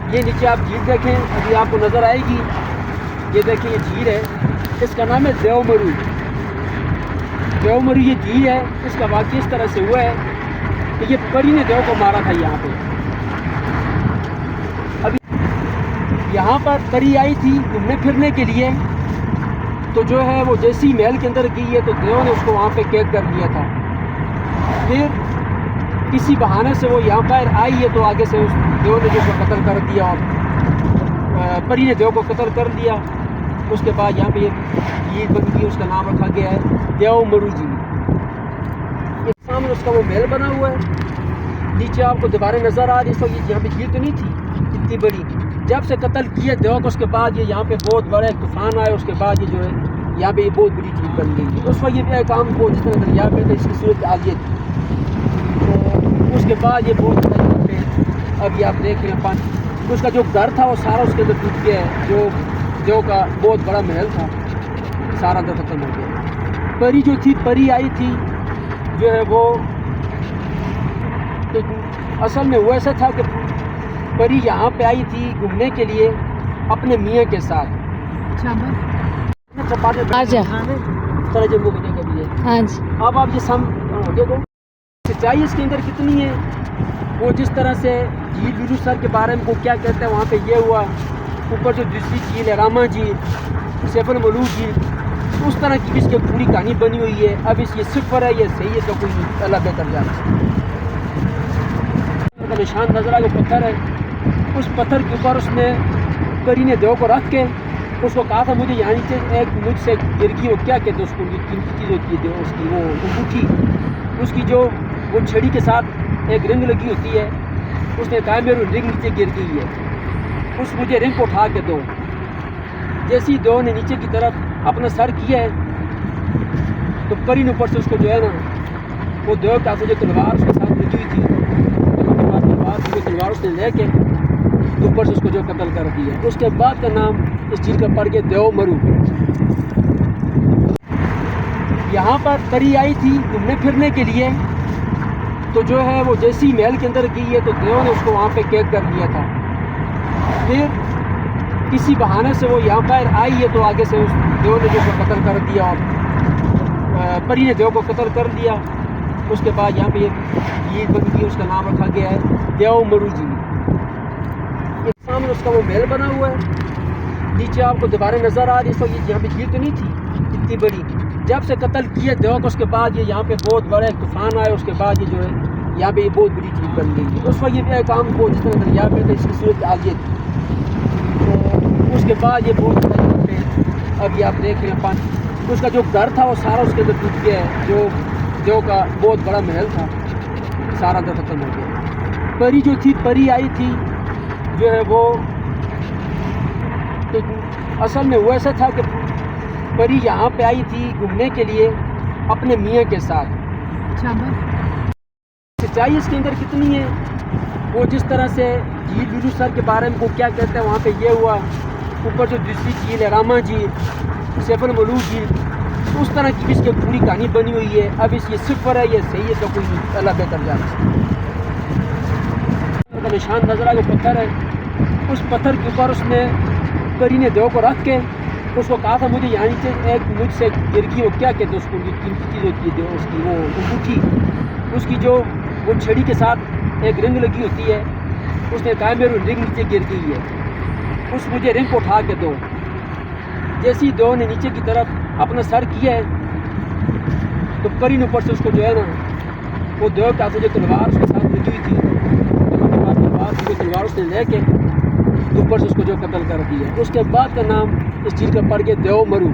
ये नीचे आप झील देखें, अभी आपको नज़र आएगी। ये देखिए ये झील है, इसका नाम है देवमरू। देवमरू ये झील है। इसका वाक़या इस तरह से हुआ है कि ये परी ने देव को मारा था यहाँ पे। अभी यहाँ पर परी आई थी घूमने फिरने के लिए, तो जो है वो जैसी महल के अंदर गई है तो देव ने उसको वहाँ पे कैद कर लिया था। फिर किसी बहाने से वो यहाँ पर आई है तो आगे से उस देव ने जो कत्ल कर दिया और परी ने देव को कत्ल कर दिया। उसके बाद यहाँ पे ये झील बन गई, उसका नाम रखा गया है देवमरू झील। सामने उसका वो महल बना हुआ है, नीचे आपको दीवारें नज़र आ रही है। यहाँ पे झील तो नहीं थी इतनी बड़ी। जब से कत्ल किया देव को उसके बाद ये यहाँ पे बहुत बड़ा एक तूफान आया, उसके बाद ये जो है यहाँ पे ये बहुत बड़ी झील बन गई। उस वक्त ये काम को जिस तरह दरिया पे था इसकी सूरत आगे थी, तो उसके बाद ये बहुत बड़ा यहाँ पे अभी आप देख रहे हैं पानी। उसका जो घर था वो सारा उसके अंदर टूट गया है। जो देव का बहुत बड़ा महल था सारा अंदर खत्म हो गया। परी जो थी, परी आई थी जो है वो, तो असल में वो ऐसा था कि परी यहाँ पे आई थी घूमने के लिए अपने मियाँ के साथ। अब आप ये देखो सच्चाई इसके अंदर कितनी है। वो जिस तरह से झील लुलू सर के बारे में को क्या कहते हैं, वहाँ पे ये हुआ। ऊपर जो दूसरी झील है रामा झील, सैफुल मलूक झील, उस तरह की भी इसकी पूरी कहानी बनी हुई है। अब इस ये सिफर है, ये सही है तो कोई अल्लाह बेहतर जाना। निशान नजर आ, जो पत्थर है, उस पत्थर के ऊपर उसने परी ने देव को रख के उसको कहा था मुझे यहाँ नीचे एक मुझसे गिर गई, वो क्या कहते हैं उसको, जो कीमती चीज़ होती है उसकी वो अंगूठी, उसकी जो वो छड़ी के साथ एक रिंग लगी होती है। उसने कहा मेरी रिंग नीचे गिर गई है, उस मुझे रिंग को उठा के दो। जैसे ही देव ने नीचे की तरफ अपना सर किया है तो परी ने ऊपर से उसको जो है ना, वो देव के हाथ जो तलवार उसके साथ लगी हुई थी, तो तलवार उसने लेके ऊपर से उसको जो कत्ल कर दिया। उसके बाद का नाम इस झील का पड़ गया देवमरू। यहाँ पर परी आई थी घूमने फिरने के लिए, तो जो है वो जैसी महल के अंदर गई है तो देव ने उसको वहाँ पे कैद कर लिया था। फिर किसी बहाने से वो यहाँ पर आई है तो आगे से उस देव ने जो कत्ल कर दिया और परी ने देव को कत्ल कर दिया। उसके बाद यहाँ पे ये झील बन गई, उसका नाम रखा गया है देवमरू झील। सामने उसका वो महल बना हुआ है, नीचे आपको दीवारें नज़र आ रही है। यहाँ पे झील तो नहीं थी इतनी बड़ी। जब से कत्ल किया देव को उसके बाद ये यहाँ पे बहुत बड़ा एक तूफान आया, उसके बाद ये जो है यहाँ पे ये बहुत बड़ी झील बन गई। उस वक्त ये काम को जिस तरह दरिया पे था इसकी सूरत आगे थी, तो उसके बाद ये बहुत बड़ा यहाँ पे अभी आप देख रहे हैं पानी। उसका जो घर था वो सारा उसके अंदर टूट गया है। जो देव का बहुत बड़ा महल था सारा अंदर खत्म हो गया। परी जो थी, परी आई थी जो है वो, तो असल में वो ऐसा था कि परी यहाँ पे आई थी घूमने के लिए अपने मियाँ के साथ। सच्चाई इसके अंदर कितनी है। वो जिस तरह से झील लुलू सर के बारे में को क्या कहते हैं, वहाँ पे ये हुआ। ऊपर जो दूसरी झील है रामा झील, सैफुल मलूक झील, उस तरह की भी इसकी पूरी कहानी बनी हुई है। अब इस ये सिफर है, ये सही है तो कोई अल्लाह बेहतर जाना। निशान नजर आ, जो पत्थर है, उस पत्थर के ऊपर उसने परी ने देव को रख के उसको कहा था मुझे यहाँ नीचे एक मुझसे गिर गई, वो क्या कहते हैं उसको, जो कीमती चीज़ होती है उसकी वो अंगूठी, उसकी जो वो छड़ी के साथ एक रिंग लगी होती है। उसने कहा मेरी रिंग नीचे गिर गई है, उस मुझे रिंग को उठा के दो। जैसे ही देव ने नीचे की तरफ अपना सर किया है तो परी ने ऊपर से उसको जो है ना, वो देव के हाथ जो तलवार उसके साथ लगी हुई थी, तलवार उसने लेके ऊपर से उसको जो कत्ल कर दिया। उसके बाद का नाम इस झील का पड़ गया देवमरू।